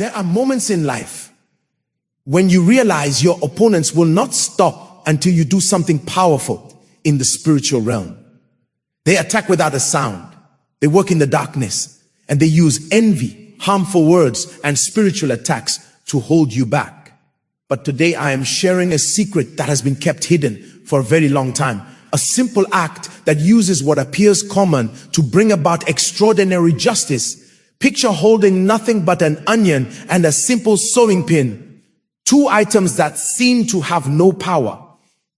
There are moments in life when you realize your opponents will not stop until you do something powerful in the spiritual realm. They attack without a sound. They work in the darkness, and they use envy, harmful words, and spiritual attacks to hold you back. But today I am sharing a secret that has been kept hidden for a very long time. A simple act that uses what appears common to bring about extraordinary justice. Picture holding nothing but an onion and a simple sewing pin. Two items that seem to have no power.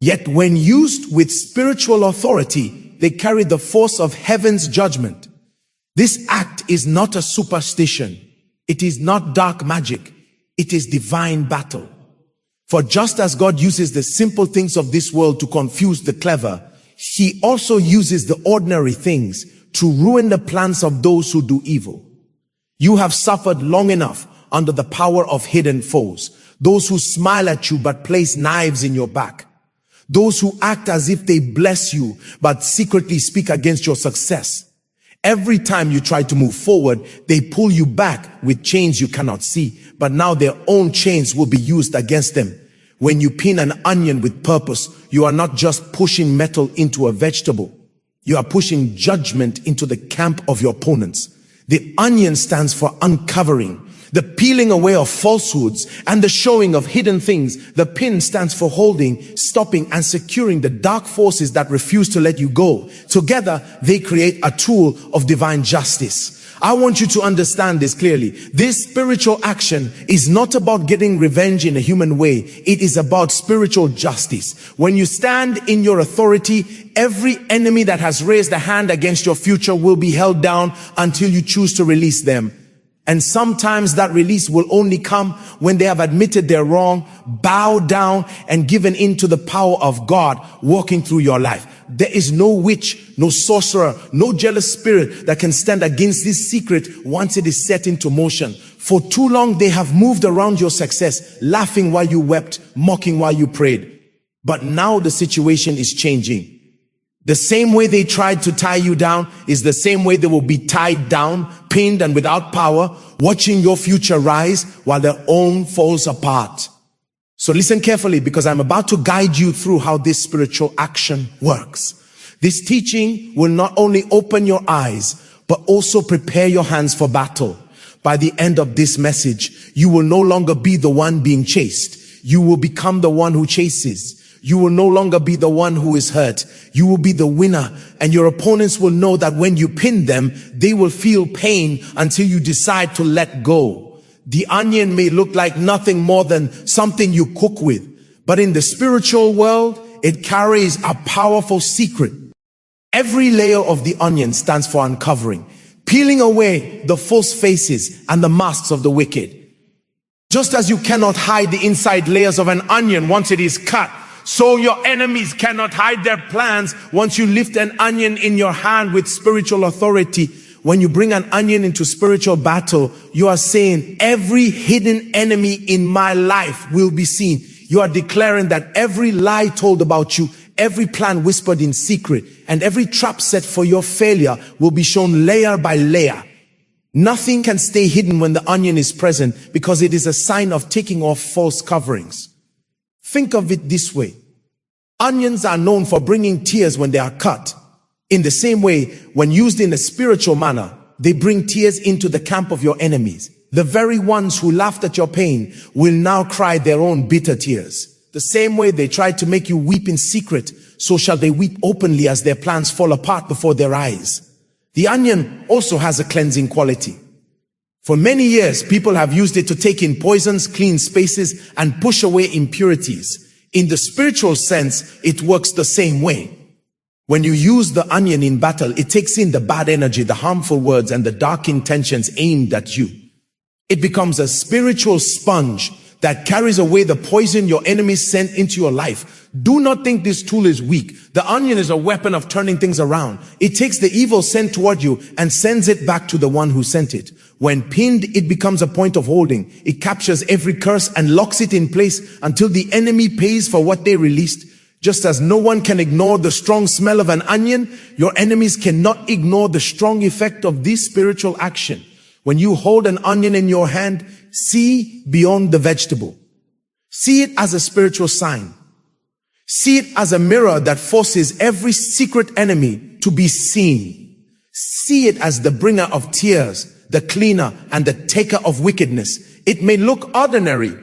Yet when used with spiritual authority, they carry the force of heaven's judgment. This act is not a superstition. It is not dark magic. It is divine battle. For just as God uses the simple things of this world to confuse the clever, He also uses the ordinary things to ruin the plans of those who do evil. You have suffered long enough under the power of hidden foes. Those who smile at you but place knives in your back. Those who act as if they bless you but secretly speak against your success. Every time you try to move forward, they pull you back with chains you cannot see, but now their own chains will be used against them. When you pin an onion with purpose, you are not just pushing metal into a vegetable. You are pushing judgment into the camp of your opponents. The onion stands for uncovering, the peeling away of falsehoods and the showing of hidden things. The pin stands for holding, stopping, and securing the dark forces that refuse to let you go. Together, they create a tool of divine justice. I want you to understand this clearly. This spiritual action is not about getting revenge in a human way. It is about spiritual justice. When you stand in your authority, every enemy that has raised a hand against your future will be held down until you choose to release them. And sometimes that release will only come when they have admitted their wrong, bowed down, and given in to the power of God walking through your life. There is no witch, no sorcerer, no jealous spirit that can stand against this secret once it is set into motion. For too long they have moved around your success, laughing while you wept, mocking while you prayed. But now the situation is changing. The same way they tried to tie you down is the same way they will be tied down, pinned and without power, watching your future rise while their own falls apart. So listen carefully, because I'm about to guide you through how this spiritual action works. This teaching will not only open your eyes, but also prepare your hands for battle. By the end of this message, you will no longer be the one being chased. You will become the one who chases. You will no longer be the one who is hurt. You will be the winner, and your opponents will know that when you pin them, they will feel pain until you decide to let go. The onion may look like nothing more than something you cook with, but in the spiritual world, it carries a powerful secret. Every layer of the onion stands for uncovering, peeling away the false faces and the masks of the wicked. Just as you cannot hide the inside layers of an onion once it is cut, so your enemies cannot hide their plans once you lift an onion in your hand with spiritual authority. When you bring an onion into spiritual battle, you are saying, every hidden enemy in my life will be seen. You are declaring that every lie told about you, every plan whispered in secret, and every trap set for your failure will be shown layer by layer. Nothing can stay hidden when the onion is present, because it is a sign of taking off false coverings. Think of it this way. Onions are known for bringing tears when they are cut. In the same way, when used in a spiritual manner, they bring tears into the camp of your enemies. The very ones who laughed at your pain will now cry their own bitter tears. The same way they tried to make you weep in secret, so shall they weep openly as their plans fall apart before their eyes. The onion also has a cleansing quality. For many years, people have used it to take in poisons, clean spaces, and push away impurities. In the spiritual sense, it works the same way. When you use the onion in battle, it takes in the bad energy, the harmful words, and the dark intentions aimed at you. It becomes a spiritual sponge that carries away the poison your enemies sent into your life. Do not think this tool is weak. The onion is a weapon of turning things around. It takes the evil sent toward you and sends it back to the one who sent it. When pinned, it becomes a point of holding. It captures every curse and locks it in place until the enemy pays for what they released. Just as no one can ignore the strong smell of an onion, your enemies cannot ignore the strong effect of this spiritual action. When you hold an onion in your hand, see beyond the vegetable. See it as a spiritual sign. See it as a mirror that forces every secret enemy to be seen. See it as the bringer of tears, the cleaner and the taker of wickedness. It may look ordinary,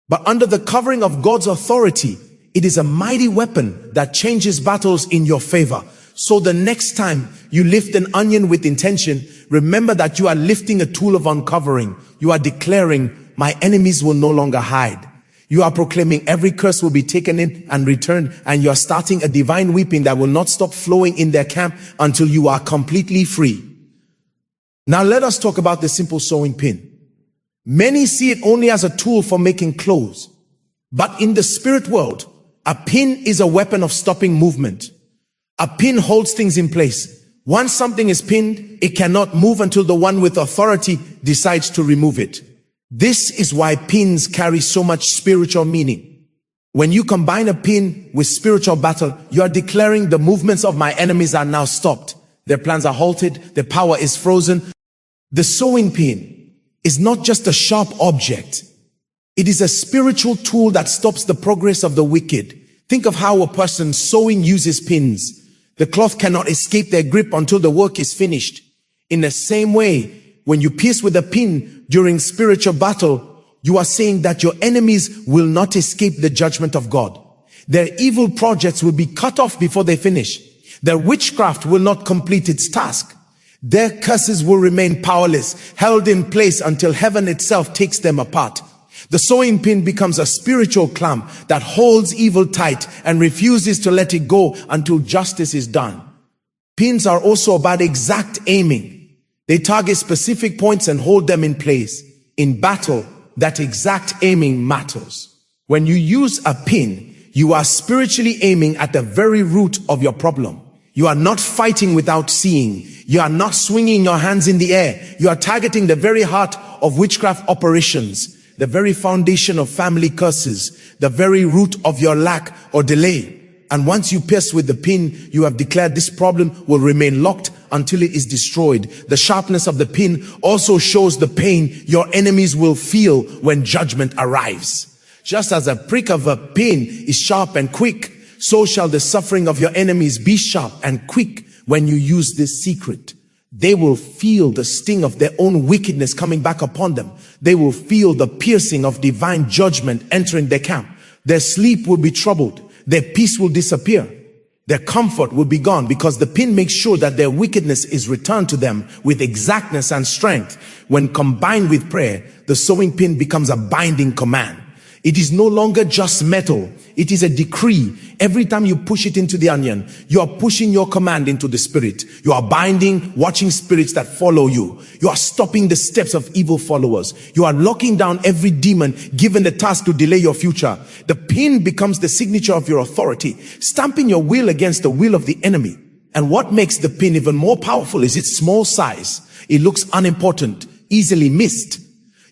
but under the covering of God's authority, it is a mighty weapon that changes battles in your favor. So the next time you lift an onion with intention, remember that you are lifting a tool of uncovering. You are declaring, my enemies will no longer hide. You are proclaiming every curse will be taken in and returned, and you are starting a divine weeping that will not stop flowing in their camp until you are completely free. Now let us talk about the simple sewing pin. Many see it only as a tool for making clothes, but in the spirit world, a pin is a weapon of stopping movement. A pin holds things in place. Once something is pinned, it cannot move until the one with authority decides to remove it. This is why pins carry so much spiritual meaning. When you combine a pin with spiritual battle, you are declaring the movements of my enemies are now stopped. Their plans are halted. Their power is frozen. The sewing pin is not just a sharp object. It is a spiritual tool that stops the progress of the wicked. Think of how a person sewing uses pins. The cloth cannot escape their grip until the work is finished. In the same way, when you pierce with a pin during spiritual battle, you are saying that your enemies will not escape the judgment of God. Their evil projects will be cut off before they finish. Their witchcraft will not complete its task. Their curses will remain powerless, held in place until heaven itself takes them apart. The sewing pin becomes a spiritual clamp that holds evil tight and refuses to let it go until justice is done. Pins are also about exact aiming. They target specific points and hold them in place. In battle, that exact aiming matters. When you use a pin, you are spiritually aiming at the very root of your problem. You are not fighting without seeing. You are not swinging your hands in the air. You are targeting the very heart of witchcraft operations, the very foundation of family curses, the very root of your lack or delay. And once you pierce with the pin, you have declared this problem will remain locked until it is destroyed. The sharpness of the pin also shows the pain your enemies will feel when judgment arrives. Just as a prick of a pin is sharp and quick, so shall the suffering of your enemies be sharp and quick when you use this secret. They will feel the sting of their own wickedness coming back upon them. They will feel the piercing of divine judgment entering their camp. Their sleep will be troubled. Their peace will disappear. Their comfort will be gone, because the pin makes sure that their wickedness is returned to them with exactness and strength. When combined with prayer, the sewing pin becomes a binding command. It is no longer just metal. It is a decree. Every time you push it into the onion, you are pushing your command into the spirit. You are binding watching spirits that follow you. You are stopping the steps of evil followers. You are locking down every demon given the task to delay your future. The pin becomes the signature of your authority, stamping your will against the will of the enemy. And what makes the pin even more powerful is its small size. It looks unimportant, easily missed.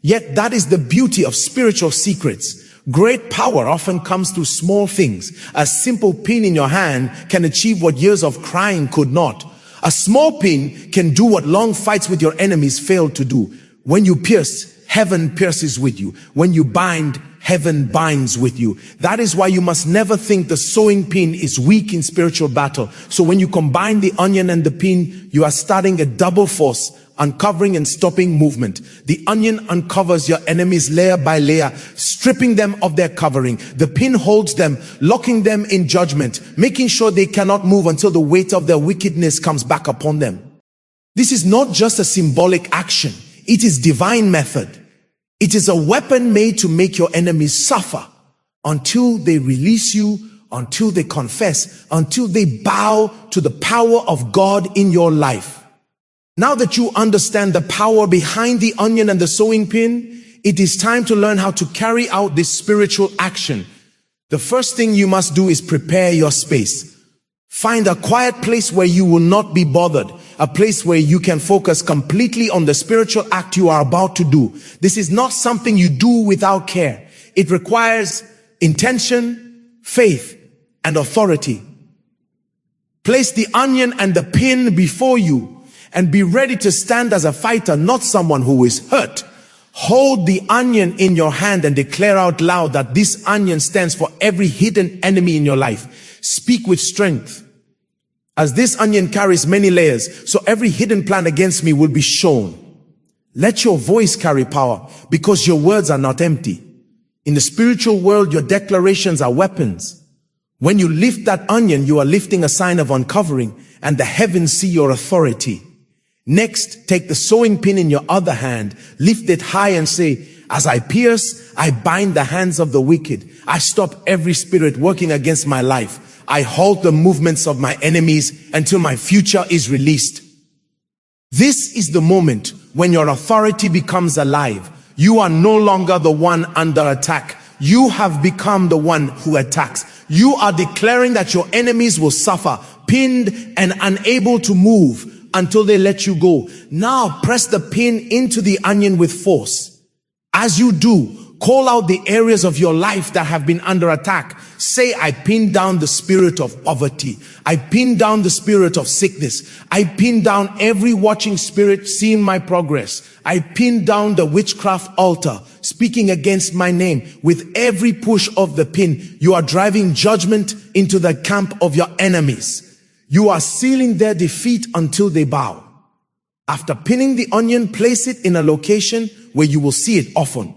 Yet that is the beauty of spiritual secrets. Great power often comes through small things. A simple pin in your hand can achieve what years of crying could not. A small pin can do what long fights with your enemies failed to do. When you pierce, heaven pierces with you. When you bind, heaven binds with you. That is why you must never think the sewing pin is weak in spiritual battle. So when you combine the onion and the pin, you are starting a double force, uncovering and stopping movement. The onion uncovers your enemies layer by layer, stripping them of their covering. The pin holds them, locking them in judgment, making sure they cannot move until the weight of their wickedness comes back upon them. This is not just a symbolic action. It is divine method. It is a weapon made to make your enemies suffer until they release you, until they confess, until they bow to the power of God in your life. Now that you understand the power behind the onion and the sewing pin, it is time to learn how to carry out this spiritual action. The first thing you must do is prepare your space. Find a quiet place where you will not be bothered, a place where you can focus completely on the spiritual act you are about to do. This is not something you do without care. It requires intention, faith, and authority. Place the onion and the pin before you and be ready to stand as a fighter, not someone who is hurt. Hold the onion in your hand and declare out loud that this onion stands for every hidden enemy in your life. Speak with strength. As this onion carries many layers, so every hidden plan against me will be shown. Let your voice carry power, because your words are not empty. In the spiritual world, your declarations are weapons. When you lift that onion, you are lifting a sign of uncovering, and the heavens see your authority. Next, take the sewing pin in your other hand, lift it high and say, as I pierce, I bind the hands of the wicked. I stop every spirit working against my life. I halt the movements of my enemies until my future is released. This is the moment when your authority becomes alive. You are no longer the one under attack. You have become the one who attacks. You are declaring that your enemies will suffer, pinned and unable to move until they let you go. Now press the pin into the onion with force. As you do, call out the areas of your life that have been under attack. Say, I pin down the spirit of poverty. I pin down the spirit of sickness. I pin down every watching spirit seeing my progress. I pin down the witchcraft altar speaking against my name. With every push of the pin, you are driving judgment into the camp of your enemies. You are sealing their defeat until they bow. After pinning the onion, place it in a location where you will see it often.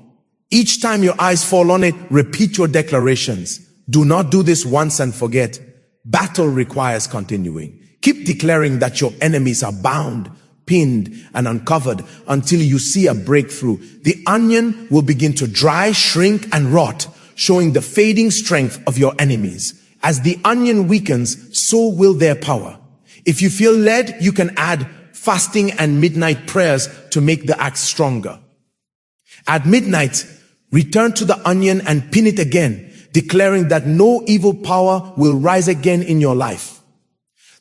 Each time your eyes fall on it, repeat your declarations. Do not do this once and forget. Battle requires continuing. Keep declaring that your enemies are bound, pinned, and uncovered until you see a breakthrough. The onion will begin to dry, shrink, and rot, showing the fading strength of your enemies. As the onion weakens, so will their power. If you feel led, you can add fasting and midnight prayers to make the axe stronger. At midnight, return to the onion and pin it again, declaring that no evil power will rise again in your life.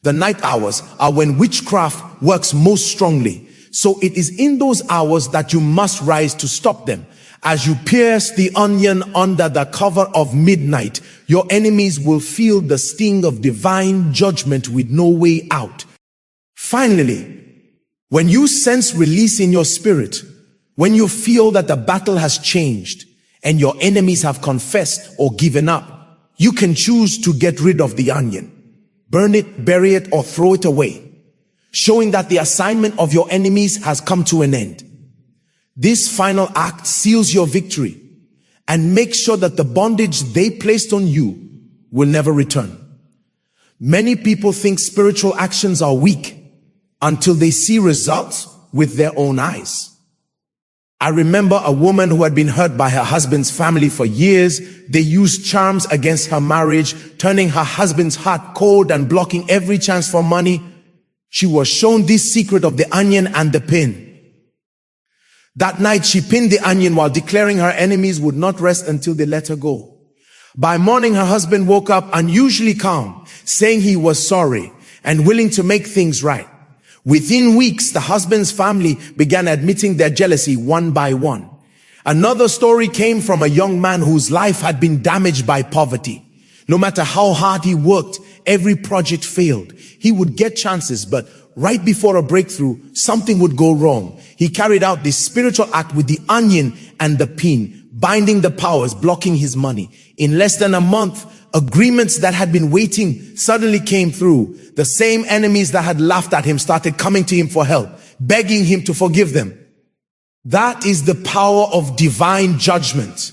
The night hours are when witchcraft works most strongly. So it is in those hours that you must rise to stop them. As you pierce the onion under the cover of midnight, your enemies will feel the sting of divine judgment with no way out. Finally, when you sense release in your spirit, when you feel that the battle has changed and your enemies have confessed or given up, you can choose to get rid of the onion. Burn it, bury it, or throw it away, showing that the assignment of your enemies has come to an end. This final act seals your victory and makes sure that the bondage they placed on you will never return. Many people think spiritual actions are weak until they see results with their own eyes. I remember a woman who had been hurt by her husband's family for years. They used charms against her marriage, turning her husband's heart cold and blocking every chance for money. She was shown this secret of the onion and the pin. That night she pinned the onion while declaring her enemies would not rest until they let her go. By morning her husband woke up unusually calm, saying he was sorry and willing to make things right. Within weeks, the husband's family began admitting their jealousy one by one. Another story came from a young man whose life had been damaged by poverty. No matter how hard he worked, every project failed. He would get chances, but right before a breakthrough, something would go wrong. He carried out this spiritual act with the onion and the pin, binding the powers, blocking his money. In less than a month, agreements that had been waiting suddenly came through. The same enemies that had laughed at him started coming to him for help, begging him to forgive them. That is the power of divine judgment.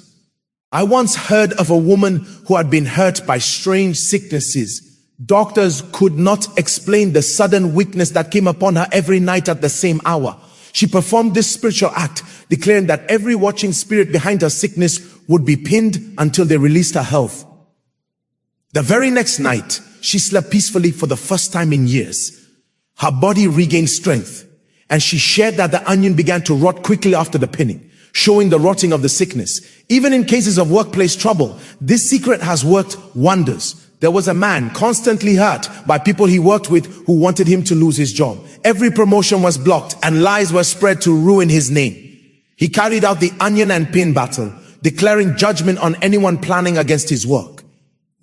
I once heard of a woman who had been hurt by strange sicknesses. Doctors could not explain the sudden weakness that came upon her every night at the same hour. She performed this spiritual act, declaring that every watching spirit behind her sickness would be pinned until they released her health. The very next night, she slept peacefully for the first time in years. Her body regained strength, and she shared that the onion began to rot quickly after the pinning, showing the rotting of the sickness. Even in cases of workplace trouble, this secret has worked wonders. There was a man constantly hurt by people he worked with who wanted him to lose his job. Every promotion was blocked and lies were spread to ruin his name. He carried out the onion and pin battle, declaring judgment on anyone planning against his work.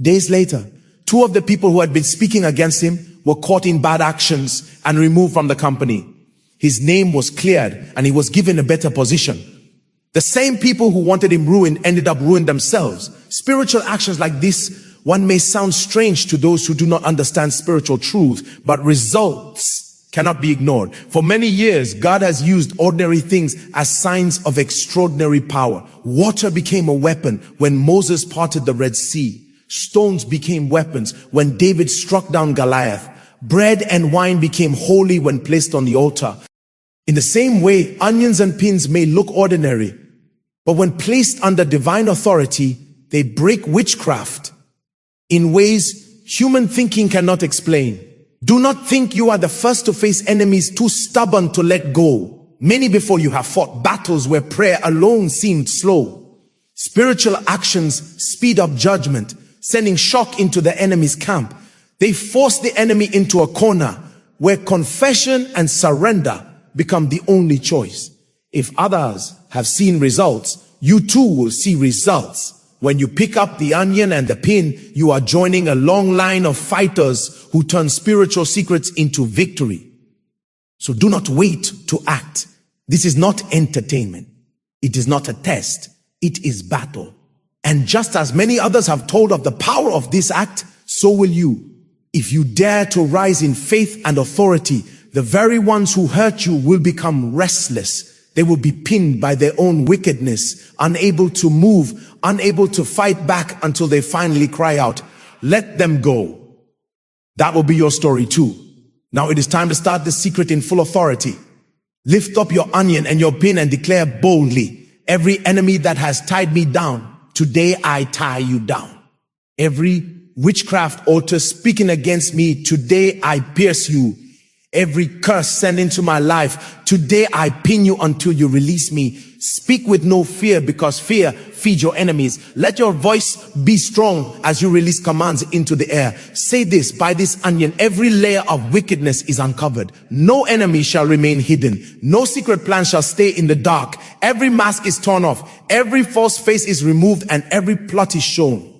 Days later, two of the people who had been speaking against him were caught in bad actions and removed from the company. His name was cleared and he was given a better position. The same people who wanted him ruined ended up ruined themselves. Spiritual actions like this one may sound strange to those who do not understand spiritual truth, but results cannot be ignored. For many years, God has used ordinary things as signs of extraordinary power. Water became a weapon when Moses parted the Red Sea. Stones became weapons when David struck down Goliath. Bread and wine became holy when placed on the altar. In the same way, onions and pins may look ordinary, but when placed under divine authority, they break witchcraft in ways human thinking cannot explain. Do not think you are the first to face enemies too stubborn to let go. Many before you have fought battles where prayer alone seemed slow. Spiritual actions speed up judgment, sending shock into the enemy's camp. They force the enemy into a corner where confession and surrender become the only choice. If others have seen results, you too will see results. When you pick up the onion and the pin, you are joining a long line of fighters who turn spiritual secrets into victory. So do not wait to act. This is not entertainment. It is not a test. It is battle. And just as many others have told of the power of this act, so will you. If you dare to rise in faith and authority, the very ones who hurt you will become restless. They will be pinned by their own wickedness, unable to move, unable to fight back until they finally cry out, let them go. That will be your story too. Now it is time to start the secret in full authority. Lift up your onion and your pin and declare boldly, every enemy that has tied me down, today I tie you down. Every witchcraft altar speaking against me, today I pierce you. Every curse sent into my life, today I pin you until you release me. Speak with no fear, because fear feeds your enemies. Let your voice be strong as you release commands into the air. Say this, by this onion, every layer of wickedness is uncovered. No enemy shall remain hidden. No secret plan shall stay in the dark. Every mask is torn off. Every false face is removed and every plot is shown.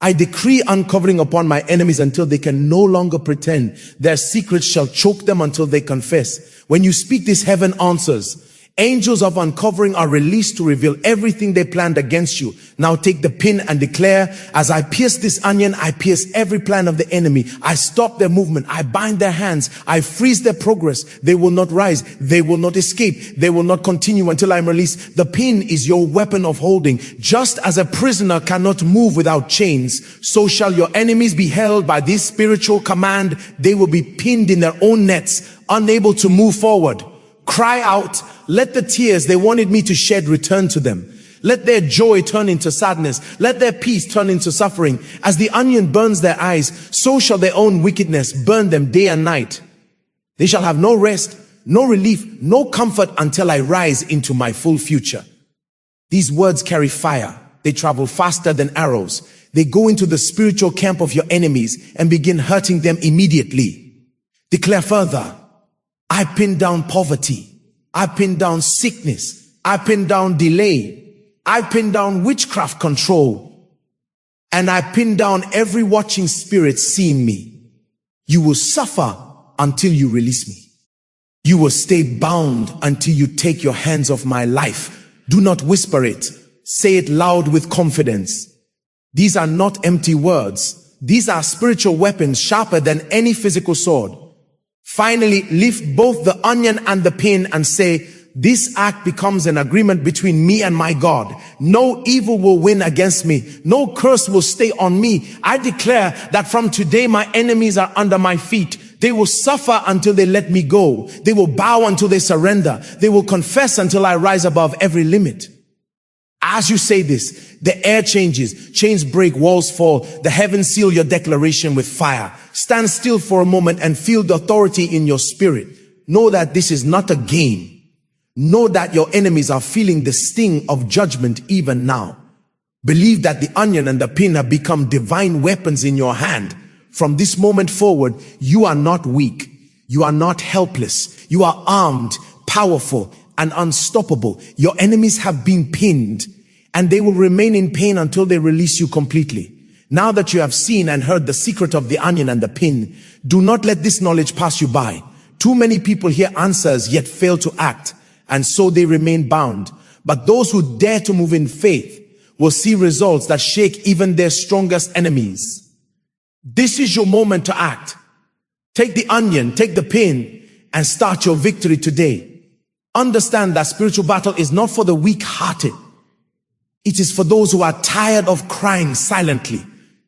I decree uncovering upon my enemies until they can no longer pretend. Their secrets shall choke them until they confess. When you speak this, heaven answers. Angels of uncovering are released to reveal everything they planned against you. Now take the pin and declare, as I pierce this onion, I pierce every plan of the enemy. I stop their movement. I bind their hands. I freeze their progress. They will not rise. They will not escape. They will not continue until I am released. The pin is your weapon of holding. Just as a prisoner cannot move without chains, so shall your enemies be held by this spiritual command. They will be pinned in their own nets, unable to move forward. Cry out, let the tears they wanted me to shed return to them. Let their joy turn into sadness. Let their peace turn into suffering. As the onion burns their eyes, so shall their own wickedness burn them day and night. They shall have no rest, no relief, no comfort until I rise into my full future. These words carry fire. They travel faster than arrows. They go into the spiritual camp of your enemies and begin hurting them immediately. Declare further, I pin down poverty. I pin down sickness. I pin down delay. I pin down witchcraft control. And I pin down every watching spirit seeing me. You will suffer until you release me. You will stay bound until you take your hands off my life. Do not whisper it. Say it loud with confidence. These are not empty words. These are spiritual weapons sharper than any physical sword. Finally, lift both the onion and the pin and say, this act becomes an agreement between me and my God. No evil will win against me. No curse will stay on me. I declare that from today my enemies are under my feet. They will suffer until they let me go. They will bow until they surrender. They will confess until I rise above every limit. As you say this, the air changes, chains break, walls fall, the heavens seal your declaration with fire. Stand still for a moment and feel the authority in your spirit. Know that this is not a game. Know that your enemies are feeling the sting of judgment even now. Believe that the onion and the pin have become divine weapons in your hand. From this moment forward, you are not weak. You are not helpless. You are armed, powerful, and unstoppable. Your enemies have been pinned, and they will remain in pain until they release you completely. Now that you have seen and heard the secret of the onion and the pin, do not let this knowledge pass you by. Too many people hear answers yet fail to act, and so they remain bound. But those who dare to move in faith will see results that shake even their strongest enemies. This is your moment to act. Take the onion, take the pin, and start your victory today. Understand that spiritual battle is not for the weak-hearted. It is for those who are tired of crying silently,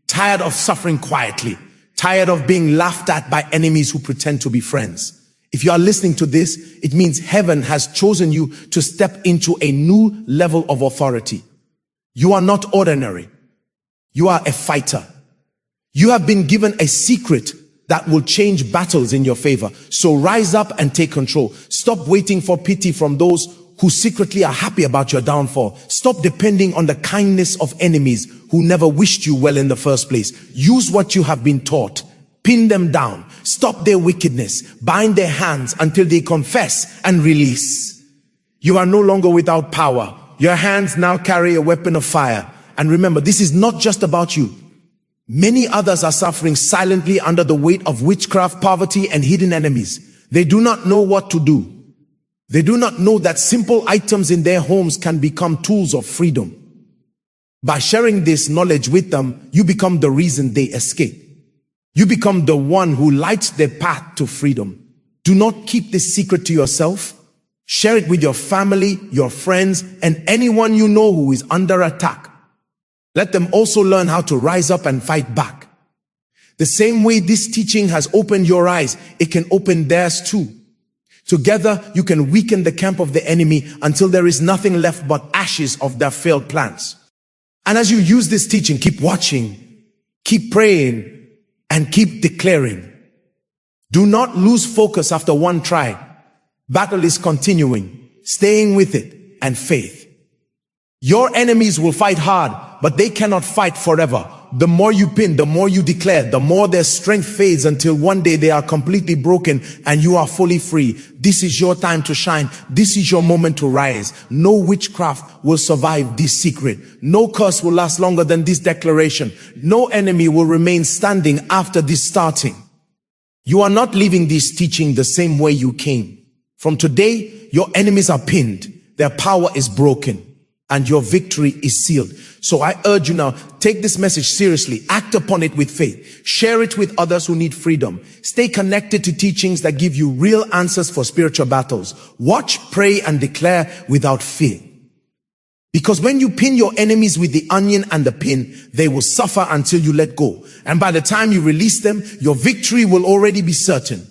tired of suffering quietly, tired of being laughed at by enemies who pretend to be friends. If you are listening to this, it means heaven has chosen you to step into a new level of authority. You are not ordinary. You are a fighter. You have been given a secret that will change battles in your favor. So rise up and take control. Stop waiting for pity from those who secretly are happy about your downfall. Stop depending on the kindness of enemies who never wished you well in the first place. Use what you have been taught. Pin them down. Stop their wickedness. Bind their hands until they confess and release. You are no longer without power. Your hands now carry a weapon of fire. And remember, this is not just about you. Many others are suffering silently under the weight of witchcraft, poverty, and hidden enemies. They do not know what to do. They do not know that simple items in their homes can become tools of freedom. By sharing this knowledge with them, you become the reason they escape. You become the one who lights their path to freedom. Do not keep this secret to yourself. Share it with your family, your friends, and anyone you know who is under attack. Let them also learn how to rise up and fight back. The same way this teaching has opened your eyes, it can open theirs too. Together, you can weaken the camp of the enemy until there is nothing left but ashes of their failed plans. And as you use this teaching, keep watching, keep praying, and keep declaring. Do not lose focus after one try. Battle is continuing, staying with it, and faith. Your enemies will fight hard, but they cannot fight forever. The more you pin, the more you declare, the more their strength fades until one day they are completely broken and you are fully free. This is your time to shine. This is your moment to rise. No witchcraft will survive this secret. No curse will last longer than this declaration. No enemy will remain standing after this starting. You are not leaving this teaching the same way you came. From today, your enemies are pinned. Their power is broken. And your victory is sealed. So I urge you now, take this message seriously. Act upon it with faith. Share it with others who need freedom. Stay connected to teachings that give you real answers for spiritual battles. Watch, pray, and declare without fear. Because when you pin your enemies with the onion and the pin, they will suffer until you let go. And by the time you release them, your victory will already be certain.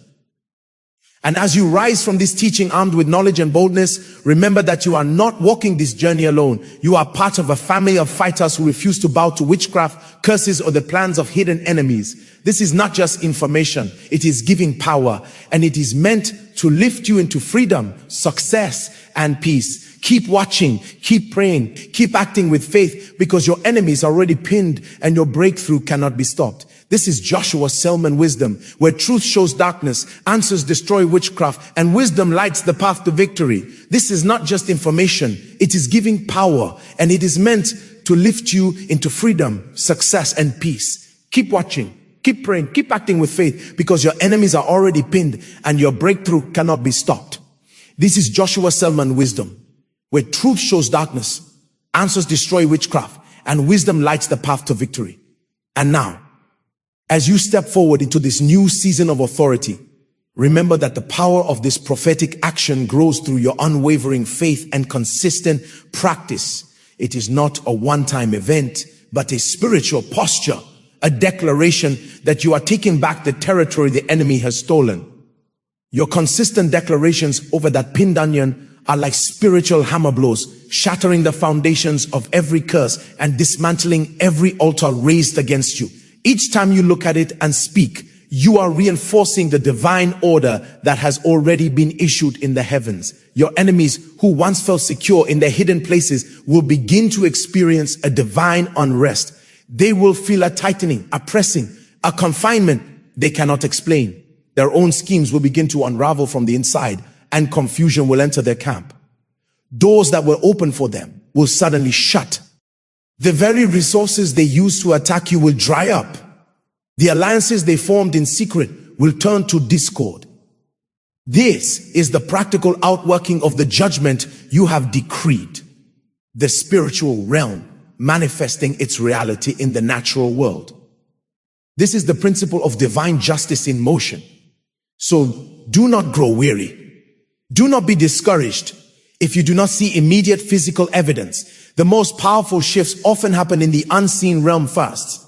And as you rise from this teaching armed with knowledge and boldness, remember that you are not walking this journey alone. You are part of a family of fighters who refuse to bow to witchcraft, curses, or the plans of hidden enemies. This is not just information. It is giving power, and it is meant to lift you into freedom, success, and peace. Keep watching, keep praying, keep acting with faith, because your enemies are already pinned and your breakthrough cannot be stopped. This is Joshua's Selam wisdom, where truth shows darkness, answers destroy witchcraft, and wisdom lights the path to victory. This is not just information. It is giving power, and it is meant to lift you into freedom, success, and peace. Keep watching, keep praying, keep acting with faith, because your enemies are already pinned and your breakthrough cannot be stopped. This is Joshua's Selam wisdom, where truth shows darkness, answers destroy witchcraft, and wisdom lights the path to victory. And now, as you step forward into this new season of authority, remember that the power of this prophetic action grows through your unwavering faith and consistent practice. It is not a one-time event, but a spiritual posture, a declaration that you are taking back the territory the enemy has stolen. Your consistent declarations over that pinned onion are like spiritual hammer blows, shattering the foundations of every curse and dismantling every altar raised against you. Each time you look at it and speak, you are reinforcing the divine order that has already been issued in the heavens. Your enemies who once felt secure in their hidden places will begin to experience a divine unrest. They will feel a tightening, a pressing, a confinement they cannot explain. Their own schemes will begin to unravel from the inside, and confusion will enter their camp. Doors that were open for them will suddenly shut. The very resources they used to attack you will dry up. The alliances they formed in secret will turn to discord. This is the practical outworking of the judgment you have decreed. the spiritual realm manifesting its reality in the natural world. This is the principle of divine justice in motion. So do not grow weary. Do not be discouraged if you do not see immediate physical evidence. The most powerful shifts often happen in the unseen realm first.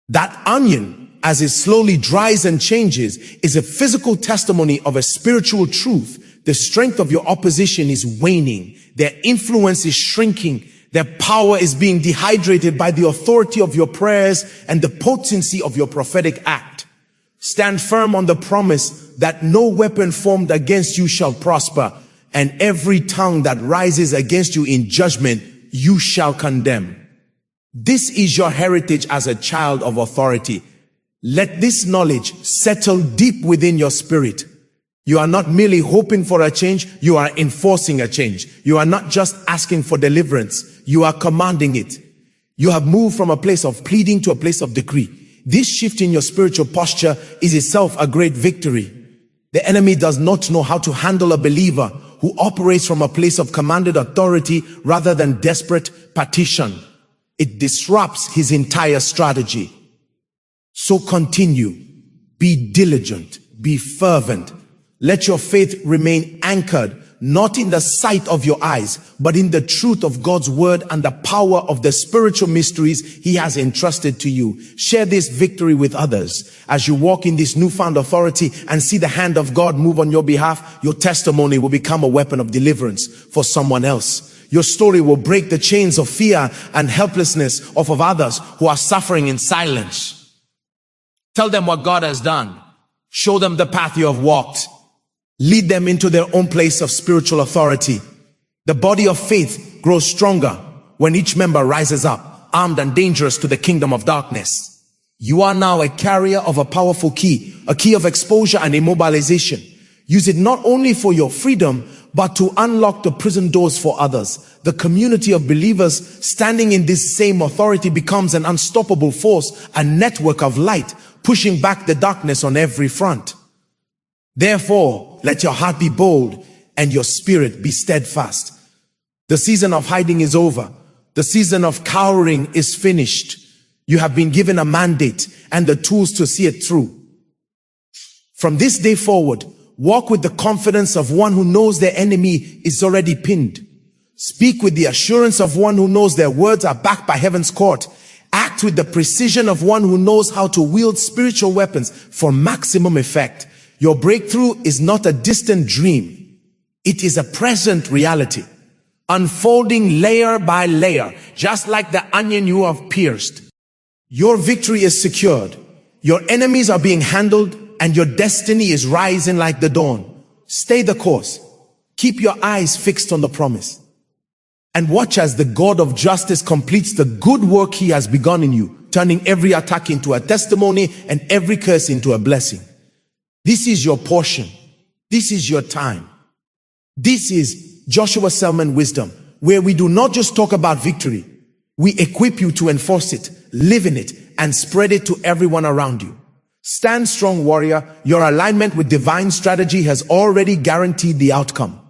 That onion, as it slowly dries and changes, is a physical testimony of a spiritual truth. The strength of your opposition is waning. Their influence is shrinking. Their power is being dehydrated by the authority of your prayers and the potency of your prophetic act. Stand firm on the promise that no weapon formed against you shall prosper, and every tongue that rises against you in judgment you shall condemn. This is your heritage as a child of authority. Let this knowledge settle deep within your spirit. You are not merely hoping for a change, you are enforcing a change. You are not just asking for deliverance, you are commanding it. You have moved from a place of pleading to a place of decree. This shift in your spiritual posture is itself a great victory. The enemy does not know how to handle a believer who operates from a place of commanded authority rather than desperate petition. It disrupts his entire strategy. So continue, be diligent, be fervent. Let your faith remain anchored, not in the sight of your eyes, but in the truth of God's word and the power of the spiritual mysteries he has entrusted to you. Share this victory with others. As you walk in this newfound authority and see the hand of God move on your behalf, your testimony will become a weapon of deliverance for someone else. Your story will break the chains of fear and helplessness of others who are suffering in silence. Tell them what God has done. Show them the path you have walked. Lead them into their own place of spiritual authority. The body of faith grows stronger when each member rises up, armed and dangerous to the kingdom of darkness. You are now a carrier of a powerful key, a key of exposure and immobilization. Use it not only for your freedom, but to unlock the prison doors for others. The community of believers standing in this same authority becomes an unstoppable force, a network of light, pushing back the darkness on every front. Therefore, let your heart be bold and your spirit be steadfast. The season of hiding is over. The season of cowering is finished. You have been given a mandate and the tools to see it through. From this day forward, walk with the confidence of one who knows their enemy is already pinned. Speak with the assurance of one who knows their words are backed by heaven's court. Act with the precision of one who knows how to wield spiritual weapons for maximum effect. Your breakthrough is not a distant dream. It is a present reality, unfolding layer by layer, just like the onion you have pierced. Your victory is secured. Your enemies are being handled and your destiny is rising like the dawn. Stay the course. Keep your eyes fixed on the promise. And watch as the God of justice completes the good work he has begun in you, turning every attack into a testimony and every curse into a blessing. This is your portion. This is your time. This is Joshua Selman Wisdom, where we do not just talk about victory. We equip you to enforce it, live in it, and spread it to everyone around you. Stand strong, warrior. Your alignment with divine strategy has already guaranteed the outcome.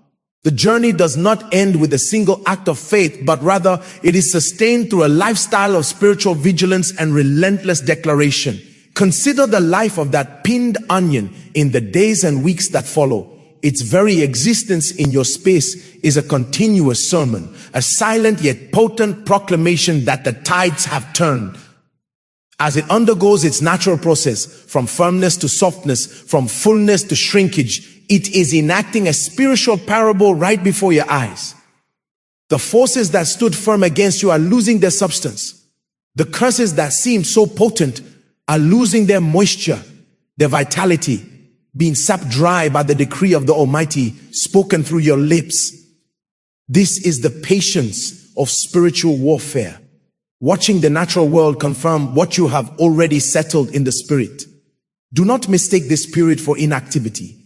The journey does not end with a single act of faith, but rather it is sustained through a lifestyle of spiritual vigilance and relentless declaration. Consider the life of that pinned onion in the days and weeks that follow. Its very existence in your space is a continuous sermon, a silent yet potent proclamation that the tides have turned. As it undergoes its natural process, from firmness to softness, from fullness to shrinkage, it is enacting a spiritual parable right before your eyes. The forces that stood firm against you are losing their substance. The curses that seemed so potent are losing their moisture, their vitality, being sapped dry by the decree of the Almighty spoken through your lips. This is the patience of spiritual warfare, watching the natural world confirm what you have already settled in the spirit. Do not mistake this period for inactivity.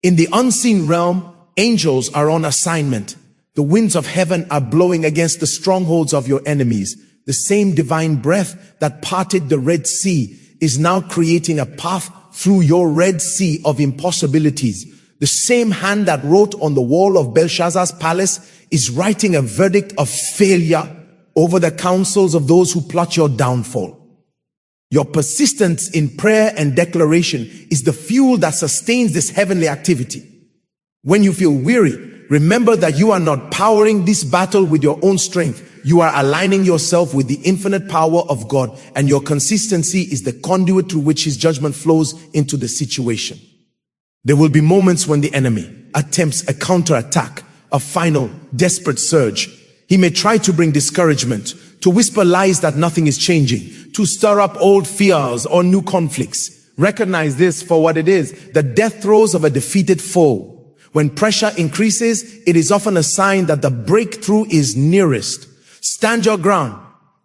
In the unseen realm, angels are on assignment. The winds of heaven are blowing against the strongholds of your enemies. The same divine breath that parted the Red Sea is now creating a path through your Red Sea of impossibilities. The same hand that wrote on the wall of Belshazzar's palace is writing a verdict of failure over the counsels of those who plot your downfall. Your persistence in prayer and declaration is the fuel that sustains this heavenly activity. When you feel weary, remember that you are not powering this battle with your own strength. You are aligning yourself with the infinite power of God, and your consistency is the conduit through which His judgment flows into the situation. There will be moments when the enemy attempts a counterattack, a final desperate surge. He may try to bring discouragement, to whisper lies that nothing is changing, to stir up old fears or new conflicts. Recognize this for what it is, the death throes of a defeated foe. When pressure increases, it is often a sign that the breakthrough is nearest. Stand your ground.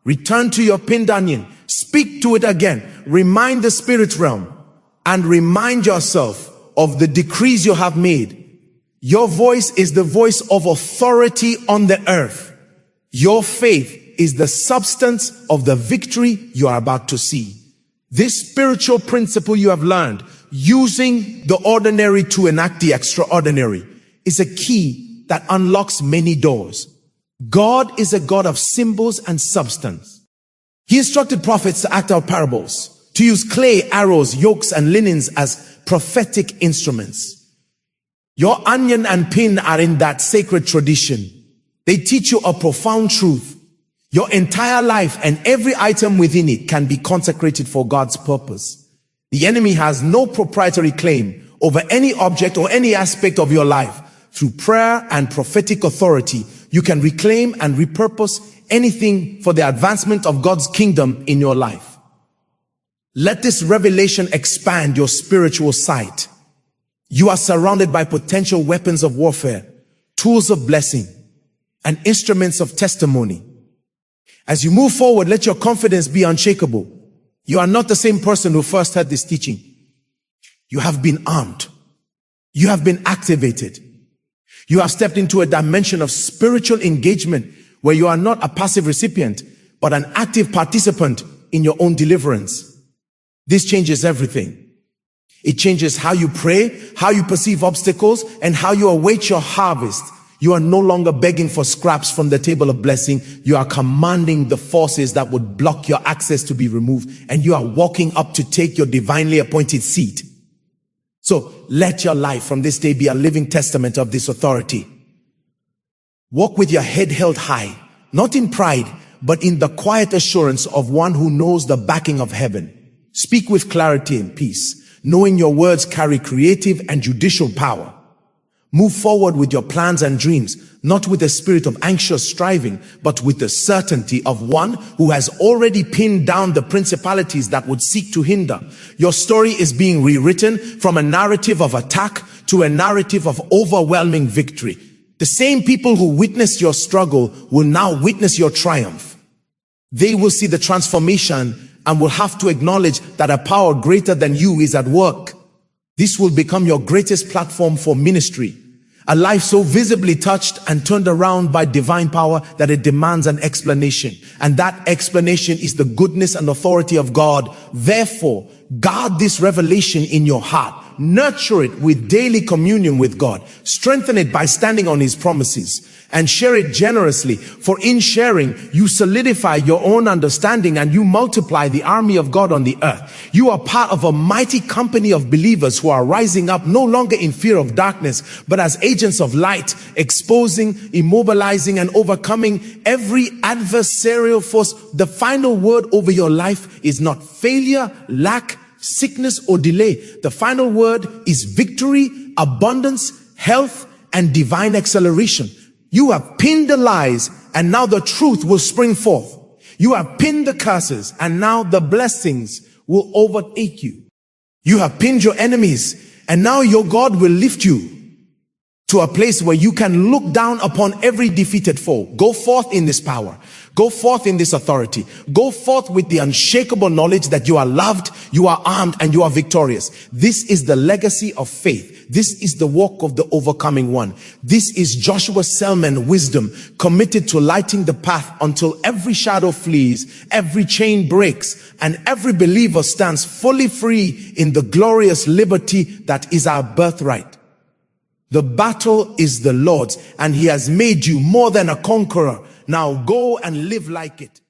Return to your pinned onion. Speak to it again. Remind the spirit realm and remind yourself of the decrees you have made. Your voice is the voice of authority on the earth. Your faith is the substance of the victory you are about to see. This spiritual principle you have learned, using the ordinary to enact the extraordinary, is a key that unlocks many doors. God is a God of symbols and substance. He instructed prophets to act out parables, to use clay, arrows, yokes, and linens as prophetic instruments. Your onion and pin are in that sacred tradition. They teach you a profound truth. Your entire life and every item within it can be consecrated for God's purpose. The enemy has no proprietary claim over any object or any aspect of your life. Through prayer and prophetic authority, you can reclaim and repurpose anything for the advancement of God's kingdom in your life. Let this revelation expand your spiritual sight. You are surrounded by potential weapons of warfare, tools of blessing, and instruments of testimony. As you move forward, let your confidence be unshakable. You are not the same person who first heard this teaching. You have been armed. You have been activated. You have stepped into a dimension of spiritual engagement where you are not a passive recipient, but an active participant in your own deliverance. This changes everything. It changes how you pray, how you perceive obstacles, and how you await your harvest. You are no longer begging for scraps from the table of blessing. You are commanding the forces that would block your access to be removed, and you are walking up to take your divinely appointed seat. So let your life from this day be a living testament of this authority. Walk with your head held high, not in pride, but in the quiet assurance of one who knows the backing of heaven. Speak with clarity and peace, knowing your words carry creative and judicial power. Move forward with your plans and dreams, not with a spirit of anxious striving, but with the certainty of one who has already pinned down the principalities that would seek to hinder. Your story is being rewritten from a narrative of attack to a narrative of overwhelming victory. The same people who witnessed your struggle will now witness your triumph. They will see the transformation and will have to acknowledge that a power greater than you is at work. This will become your greatest platform for ministry. A life so visibly touched and turned around by divine power that it demands an explanation. And that explanation is the goodness and authority of God. Therefore, guard this revelation in your heart. Nurture it with daily communion with God. Strengthen it by standing on His promises. And share it generously, for in sharing, you solidify your own understanding and you multiply the army of God on the earth. You are part of a mighty company of believers who are rising up no longer in fear of darkness, but as agents of light, exposing, immobilizing, and overcoming every adversarial force. The final word over your life is not failure, lack, sickness, or delay. The final word is victory, abundance, health, and divine acceleration. You have pinned the lies, and now the truth will spring forth. You have pinned the curses, and now the blessings will overtake you. You have pinned your enemies, and now your God will lift you to a place where you can look down upon every defeated foe. Go forth in this power. Go forth in this authority. Go forth with the unshakable knowledge that you are loved, you are armed, and you are victorious. This is the legacy of faith. This is the walk of the overcoming one. This is Joshua Selman wisdom, committed to lighting the path until every shadow flees, every chain breaks, and every believer stands fully free in the glorious liberty that is our birthright. The battle is the Lord's, and he has made you more than a conqueror. Now go and live like it.